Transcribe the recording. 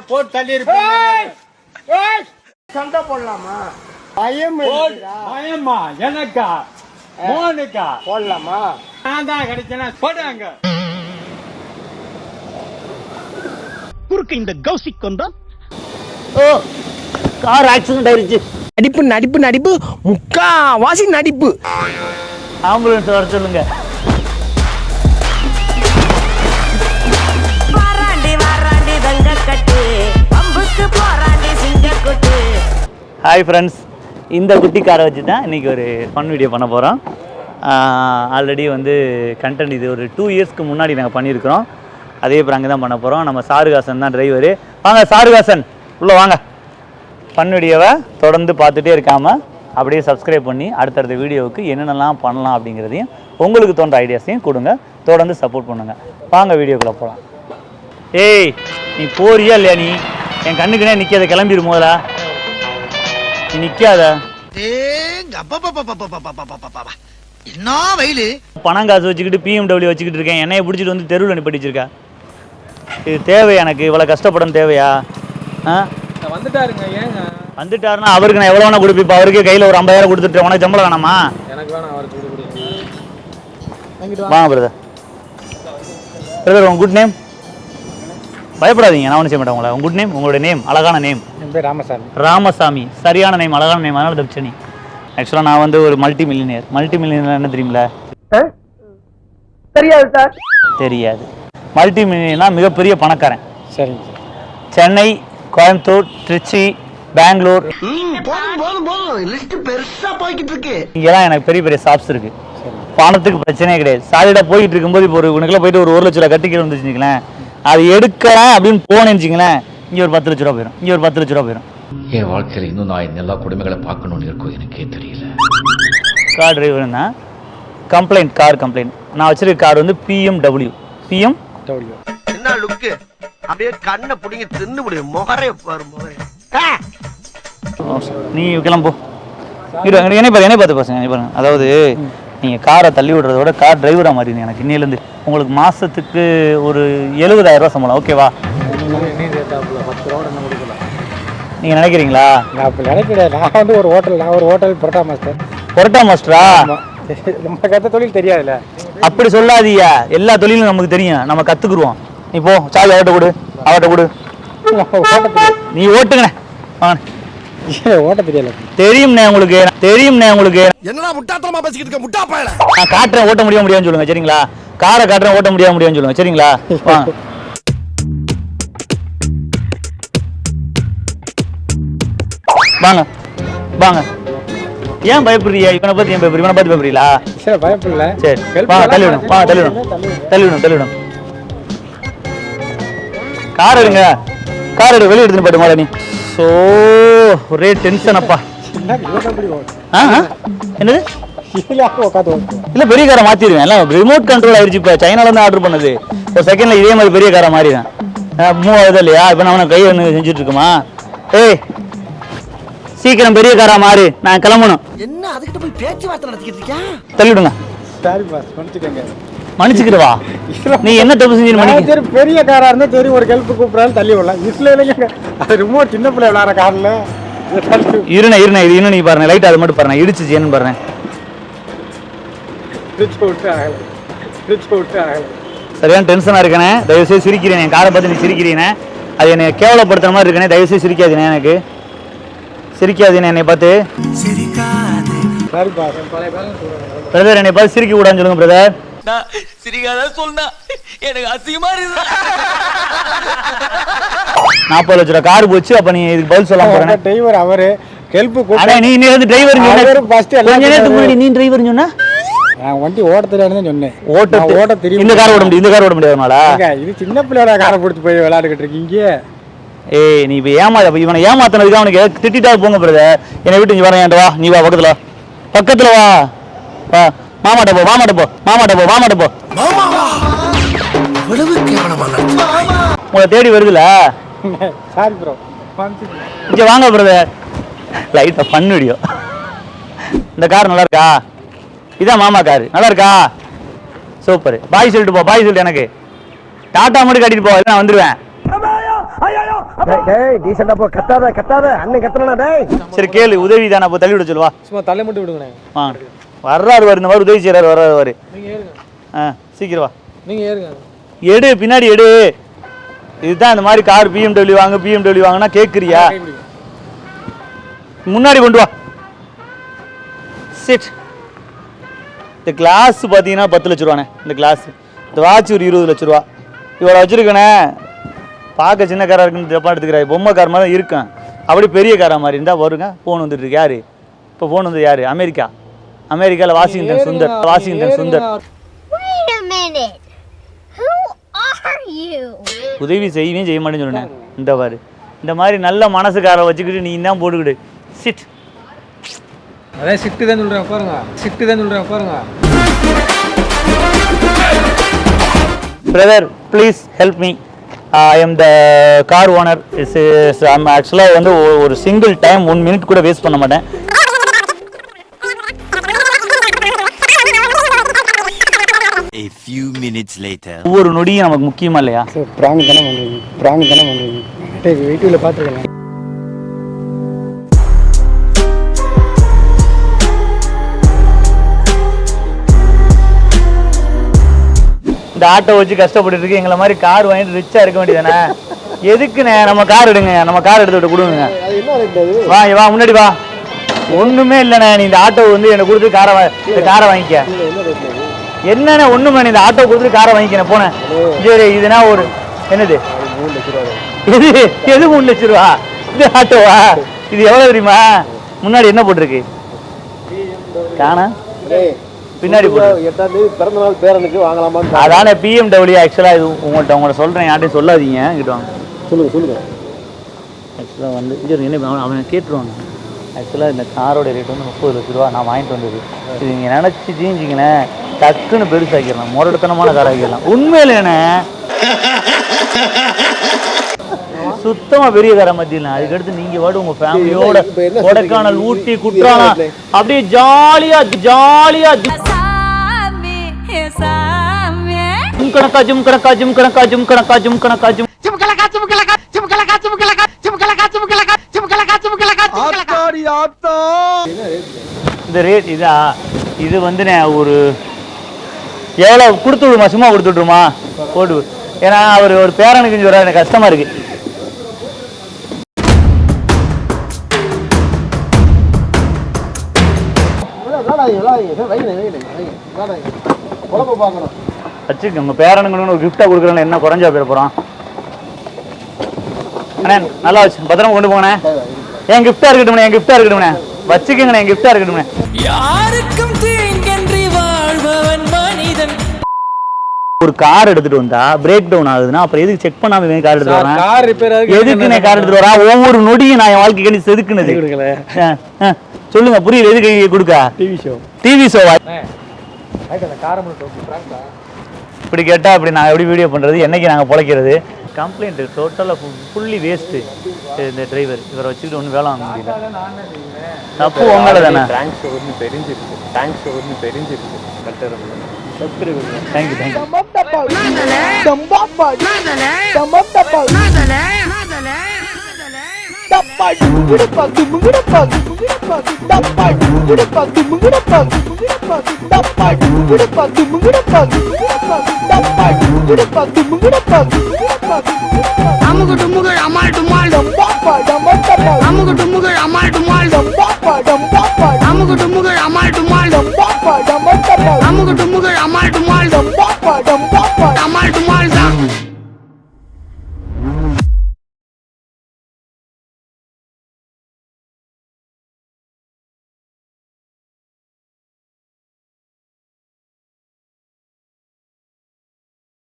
போட்டு தள்ளி இருப்பேன். சண்டை போடலாமா? பயமா எனக்கா மோனுக்கா போடலாமா? நான் தான் கிடைச்சேன்னா போடுறாங்க. குறுக்கு இந்த கௌசிக் கொண்டான். ஓ கார் ஆக்சிடென்ட் ஆயிருச்சு. நடிப்பு நடிப்பு நடிப்பு முக்காவாசி நடிப்பு. ஆம்புலன்ஸ் வர சொல்லுங்க. ஹாய் ஃப்ரெண்ட்ஸ், இந்த குட்டி காரை வச்சு தான் இன்றைக்கி ஒரு ஃபன் வீடியோ பண்ண போகிறோம். ஆல்ரெடி வந்து கண்டென்ட் இது ஒரு 2 இயர்ஸ்க்கு முன்னாடி நாங்கள் பண்ணியிருக்கிறோம். அதே அப்புறம் அங்கே தான் பண்ண போகிறோம். நம்ம சாருகாசன் தான் டிரைவரு. வாங்க சாருகாசன் உள்ளே வாங்க. ஃபன் வீடியோவை தொடர்ந்து பார்த்துட்டே இருக்காமல் அப்படியே சப்ஸ்கிரைப் பண்ணி அடுத்தடுத்த வீடியோவுக்கு என்னென்னலாம் பண்ணலாம் அப்படிங்கிறதையும் உங்களுக்கு தோன்ற ஐடியாஸையும் கொடுங்க. தொடர்ந்து சப்போர்ட் பண்ணுங்கள். வாங்க வீடியோக்குள்ளே போகலாம். ஏய் நீ போறியா இல்லையா? நீ என் கண்ணுக்குனே நிற்காத, கிளம்பிடு முதலா. நீ நிற்காத. என்ன வெயிலு. பணம் காசு வச்சுக்கிட்டு BMW வச்சுக்கிட்டு இருக்கேன். என்னைய பிடிச்சிட்டு வந்து தெருவில் நிப்பட்டி வச்சிருக்கா. இது தேவை எனக்கு? இவ்வளோ கஷ்டப்படணும் தேவையா? வந்துட்டாருங்க. ஏங்க வந்துட்டாருன்னா அவருக்கு நான் எவ்வளோ வேணா கொடுப்பேன். இப்போ அவருக்கே கையில் ஒரு 50,000 கொடுத்துட்டு உனக்கு சம்பளம் வேணாமா? எனக்கு வேணாம், அவருக்கு வாங்க பிரதர். பிரதர் உங்க குட் நேம்? பயப்படாதீங்க, நான் ஒன்றும் செய்ய மாட்டேன் உங்களை. உங்க குட் நேம், உங்களோட நேம், அழகான நேம். என் பேர் ராமசாமி. ராமசாமி, சரியான நேம், அழகான நேம். அதனால தப்பிச்சனி. ஆக்சுவலாக நான் வந்து ஒரு மல்டி மில்லியனர். என்ன தெரியுமில? தெரியாது சார். தெரியாது. மல்டி மில்லியனா மிகப்பெரிய பணக்காரன். சரிங்க சார். சென்னை, கோயம்புத்தூர், திருச்சி, பெங்களூர், இங்கெல்லாம் எனக்கு பெரிய பெரிய ஷாப்ஸ் இருக்கு. பணத்துக்கு பிரச்சனையே கிடையாது. சாலிடா போயிட்டு இருக்கும்போது இப்போ ஒரு உனக்குலாம் போயிட்டு ஒரு 1 லட்ச ரூபா கட்டிக்கிட்டு வந்துச்சுங்களேன், அது எடுக்கிறேன் அப்படின்னு போனேன்னு வச்சுங்களேன், இங்கே ஒரு 10 லட்ச ரூபா போயிடும், இங்கே ஒரு 10 லட்ச ரூபா போயிடும். என் வாழ்க்கையில் இன்னும் நான் எல்லா குடும்பங்களை பார்க்கணும்னு இருக்கும் எனக்கே தெரியல. கார் டிரைவர்னா கம்ப்ளைண்ட், கார் கம்ப்ளைண்ட். நான் வச்சிருக்க கார் வந்து BMW. என்ன லுக்கு, அப்படியே கண்ணை புடிங்க தின்னு முடியும். முகரே பாரு, முகரே. நீ கிளம்போ. என்னை பார்த்து பசங்க பாருங்க. அதாவது நீங்கள் காரை தள்ளி விடுறத விட கார் டிரைவராக மாறிங்க. எனக்கு இன்னிலேருந்து உங்களுக்கு மாதத்துக்கு ஒரு 70,000 ரூபா சம்பளம். ஓகேவா? நீங்கள் நினைக்கிறீங்களா? நான் அப்போ நினைக்கிறேன். நான் வந்து ஒரு ஹோட்டல் பரோட்டா மாஸ்டர். பரோட்டா மாஸ்டரா? நம்ம கற்ற தொழில் தெரியாதுல்ல. அப்படி சொல்லாதீயா, எல்லா தொழிலும் நமக்கு தெரியும், நம்ம கற்றுக்குருவோம். நீ போ, சாவி அவட்ட கொடு, அவட்ட கொடு. நீ ஓட்டுங்கண்ணே. ஓட்ட தெரியல. தெரியும்ண்ணே உங்களுக்கு, உங்களுக்கு. என்னடா முட்டாத்தனமா பேசிக்கிட்டு இருக்க முட்டா பயல. நான் காட்டுறேன், ஓட்ட முடியாதுன்னு சொல்லுங்க சரிங்களா? காரை காட்டுறேன், ஓட்ட முடியாதுன்னு சொல்லுங்க சரிங்களா? வாங்க வாங்க. ஏன் பயப்படுறியா? இவனை பார்த்து ஏன் பயப்படுறீங்க? இவனை பார்த்து பயப்படுறீங்களா? சரி பயப்படல. சரி வாங்க, தள்ளிவிடும், வாங்க தள்ளிவிடும். கார் எடுங்க, கார் எடு, வெளியே எடுத்துன்னு போயிட்டு நீ. ஸோ ஒரே டென்ஷன் அப்பா. என்னது? இல்லை பெரிய காரை மாற்றிடுவேன். எல்லாம் ரிமோட் கண்ட்ரோல் ஆயிடுச்சு. இப்போ சைனாலேருந்து ஆர்டர் பண்ணது. ஒரு செகண்டில் இதே மாதிரி பெரிய காரை மாறிடுவேன். மூவ் ஆகுது இல்லையா? இப்போ நான் அவனை கை ஒன்று செஞ்சுட்டு இருக்குமா? ஏய் சீக்கிரம் பெரிய காரா மாறு, நான் கிளம்பணும். என்ன அதுக்கிட்ட போய் பேச்சுவார்த்தை நடத்திக்கிட்டு இருக்கியா? தள்ளிவிடுங்க. சாரி பாஸ், மன்னிச்சுக்கங்க. மன்னிச்சுக்கிடுவா? நீ என்ன தப்பு செஞ்சு? சரி பெரிய காரா இருந்தா தெரியும், ஒரு ஹெல்ப் கூப்பிடாலும் தள்ளி விடலாம். இதுல இல்லைங்க, அது ரிமோட் சின்ன பிள்ளை விளையாடுற கார்ல. இருண்ணே இது இன்னும் நீ பாருங்க, லைட் அது மட்டும் பாருங்க, இடிச்சு ஏன்னு பாருங்க. சரியான டென்ஷனா இருக்கனே. தயவுசெய்து சிரிக்கிறேன். என் காரை பார்த்து நீ சிரிக்கிறீனே, அது என்னை கேவலப்படுத்துற மாதிரி இருக்கனே. தயவுசெய்து சிரிக்காதீனே, எனக்கு சிரிக்காதீனே என்னை பார்த்து. பிரதர் என்னை பார்த்து சிரிக்க கூடாதுன்னு சொல்லுங்க பிரதர். சிரிக்காத சொன்னா எனக்கு அசிங்கமா இருக்கு. 40 லட்ச ரூபா கார் போச்சு. அப்ப நீ இதுக்கு பதில் சொல்ல போறேன். டிரைவர் அவரு ஹெல்ப் அட நீ வந்து டிரைவர் சொன்ன. ஃபர்ஸ்ட் கொஞ்ச நேரத்துக்கு முன்னாடி நீ டிரைவர் சொன்னா, நான் வண்டி ஓட்ட தெரியாதுன்னு சொன்னேன். ஓட்ட தெரியும். இந்த கார் ஓட முடியாதுனால இது சின்ன பிள்ளையோட காரை பிடிச்சி போய் விளையாண்டுக்கிட்டு இருக்கீங்க. ஏய் நீ இப்ப இவனை ஏமாத்தினதுக்கு அவனுக்கு திட்டா போங்க பிரதர். என்னை விட்டு நீ வரேன். வா, நீ வா, பக்கத்துல வா. மாமாட்ட போ. உங்களை தேடி வருதுல. Sorry bro. இங்க வாங்க பிரதர். லைட்டா ஃபன் வீடியோ. இந்த கார் நல்லா இருக்கா? இதான் மாமா கார். நல்லா இருக்கா? சூப்பர். பாய் சொல்லிட்டு போ. எனக்கு டாட்டா மட்டும் கட்டிட்டு போ, நான் வந்துடுவேன். டேய் டீசெண்டா போ, கத்தாத அண்ணன் கத்தறனா டேய். சரி கேளு, உதவி தானே, அப்போ தள்ளி விட சொல்லுவா. சும்மா தலை மட்டும் விடுங்கண்ணே. வர்றாரு இந்த மாதிரி உதவி செய்யறாரு, வர்றாரு. நீங்க ஏறுங்க. சீக்கிரம் வா. நீங்க ஏறுங்க. எடு, பின்னாடி எடு. இதுதான் இந்த மாதிரி கார் BMW வாங்கினா கேட்குறியா? முன்னாடி கொண்டு வா. சிட். இந்த கிளாஸ் பார்த்தீங்கன்னா 10 லட்ச ரூபாண்ணே. இந்த கிளாஸ், இந்த வாட்ச் ஒரு 20 லட்ச ரூபா. இவ்வளோ வச்சுருக்கண்ணே. பார்க்க சின்ன காராக இருக்குன்னு தப்பா எடுத்துக்கிறாரு. பொம்மை கார் மாதிரி தான் இருக்கேன். அப்படி பெரிய காராக மாதிரி இருந்தால் வருங்க. ஃபோன் வந்துட்டு இருக்கு. யாரு இப்போ ஃபோன் வந்து யாரு? அமெரிக்காவில் வாஷிங்டன் சுந்தர். உதவி செய்யவே செய்ய மாட்டேன்னு சொன்னேன். இந்த பாரு, இந்த மாதிரி நல்ல மனசுக்காரை வச்சுக்கிட்டு நீ தான் போட்டுக்கிட்டு. சிட். அதான் சிட்டு தான் சொல்கிறேன் பாருங்க. Brother please help me. I am the car owner. ஆக்சுவலாக வந்து ஒரு சிங்கிள் டைம் 1 மினிட் கூட வேஸ்ட் பண்ண மாட்டேன். A few minutes later. ஒவ்வொரு நொடியும் நமக்கு முக்கியமா இல்லையா? பிராங்க் தானே பண்ணுவீங்க. வெயிட்டில் பார்த்துருக்கலாம். இந்த ஆட்டோ வச்சு கஷ்டப்பட்டு இருக்கு. எங்களை மாதிரி கார் வாங்கிட்டு ரிச்சா இருக்க வேண்டியதானே? எதுக்குண்ணே? நம்ம கார் எடுங்க, நம்ம கார் எடுத்து விட்டு கொடுங்க. வா முன்னாடி வா. ஒண்ணுமே இல்லைண்ணே, நீ இந்த ஆட்டோ வந்து எனக்கு கொடுத்து காரை வாங்கிக்க. என்னண்ணே ஒண்ணுமே, நீ இந்த ஆட்டோ கொடுத்துட்டு காரை வாங்கிக்கிறேன் போனேன். சரி, இதுனா ஒரு என்னது? எது 3 லட்ச ரூபா? இது ஆட்டோவா? இது எவ்வளவு தெரியுமா? முன்னாடி என்ன போட்டிருக்கு காணா? பின்னாடி பிறந்த நாள் பேரனுக்கு வாங்கலாமா? அதானே BMW. ஆக்சுவலாக இது உங்கள்கிட்ட சொல்கிறேன், யார்ட்டையும் சொல்லாதீங்க. கிட்ட வாங்க. சொல்லுங்க. ஆக்சுவலாக வந்து இது என்ன அவன் கேட்டுருவாங்க. ஆக்சுவலாக இந்த காரோட ரேட் வந்து 30 லட்ச ரூபா. நான் வாங்கிட்டு வந்தது. இது நீங்கள் நினச்சி ஜீஞ்சிங்கண்ணே, டக்குன்னு பெருசாக்கிடலாம், முரடத்தனமான கார் ஆக்கிடலாம். உண்மையிலேண்ணே சுத்தமாக பெரிய காரை மத்தியில். அதுக்கடுத்து நீங்கள் வாடு உங்கள் ஃபேமிலியோட கொடைக்கானல், ஊட்டி, குற்றாலம் அப்படியே ஜாலியாக இந்த ரேட் இதா. இது வந்து ஒரு எவ்வளோ கொடுத்து விடுமா? சும்மா கொடுத்து விட்ருமா? போட்டு. ஏன்னா அவர் ஒரு பேரனுக்கு சொல்கிறார், எனக்கு கஷ்டமா இருக்கு. வச்சுக்க, உங்க பேரனுக்கு ஒரு கிஃப்டா கொடுக்குறேன்னு என்ன குறைஞ்சா போயிட போறான்? அண்ணே நல்லா வச்சு பத்திரமா கொண்டு போங்கண்ணே. என் கிஃப்டா இருக்கட்டும். வச்சுக்கங்கண்ணே, என் கிஃப்டா இருக்கட்டும். யாருக்கும் தீங்கன்றி வாழ்பவன் மனிதன். ஒரு கார் எடுத்துட்டு வந்தா பிரேக் டவுன் ஆகுதுன்னா அப்புறம் எதுக்கு செக் பண்ணாம கார் எடுத்துட்டு வரேன்? எதுக்கு நான் கார் எடுத்துட்டு வரேன்? ஒவ்வொரு நொடியும் நான் என் வாழ்க்கைக்கு செதுக்குனது. சொல்லுங்க, புரியல. எதுக்கு கொடுக்க? டிவி ஷோவா? இப்படி கேட்டா அப்படி நான் எப்படி வீடியோ பண்றது? என்னைக்கு நாங்க பொழைக்கிறது? கம்ப்ளைண்ட் டோட்டலாக ஃபுல்லி வேஸ்ட்டு. இந்த டிரைவர் இவரை வச்சுக்கிட்டு ஒன்றும் வேலை வாங்க முடியல. தப்பு உங்களை தானே? தெரிஞ்சிருக்கு. தேங்க்யூ. அமுகுடு முகுட